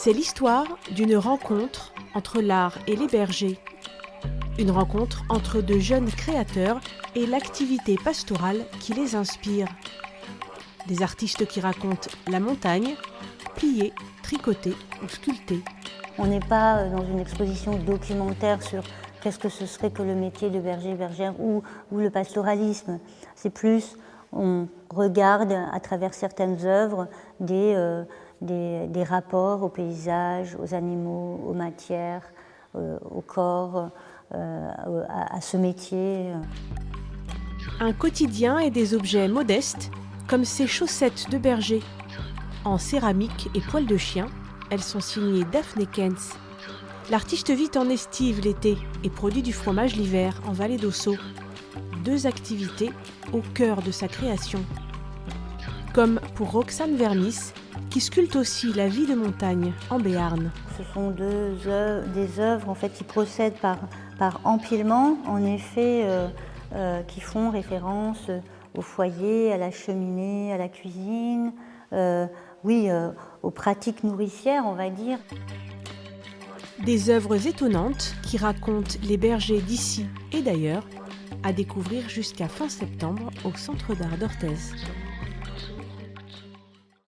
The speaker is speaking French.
C'est l'histoire d'une rencontre entre l'art et les bergers. Une rencontre entre de jeunes créateurs et l'activité pastorale qui les inspire. Des artistes qui racontent la montagne, pliée, tricotée ou sculptée. On n'est pas dans une exposition documentaire sur qu'est-ce que ce serait que le métier de berger, bergère ou le pastoralisme. C'est plus, on regarde à travers certaines œuvres des rapports au paysage, aux animaux, aux matières, au corps, à ce métier. Un quotidien et des objets modestes, comme ces chaussettes de berger. En céramique et poils de chien, elles sont signées Daphné Kens. L'artiste vit en estive l'été et produit du fromage l'hiver en vallée d'Ossau. 2 activités au cœur de sa création. Comme pour Roxane Vermis, qui sculpte aussi la vie de montagne en Béarn. Ce sont des œuvres en fait, qui procèdent par empilement, en effet, qui font référence au foyer, à la cheminée, à la cuisine, aux pratiques nourricières, on va dire. Des œuvres étonnantes qui racontent les bergers d'ici et d'ailleurs, à découvrir jusqu'à fin septembre au Centre d'art d'Orthez.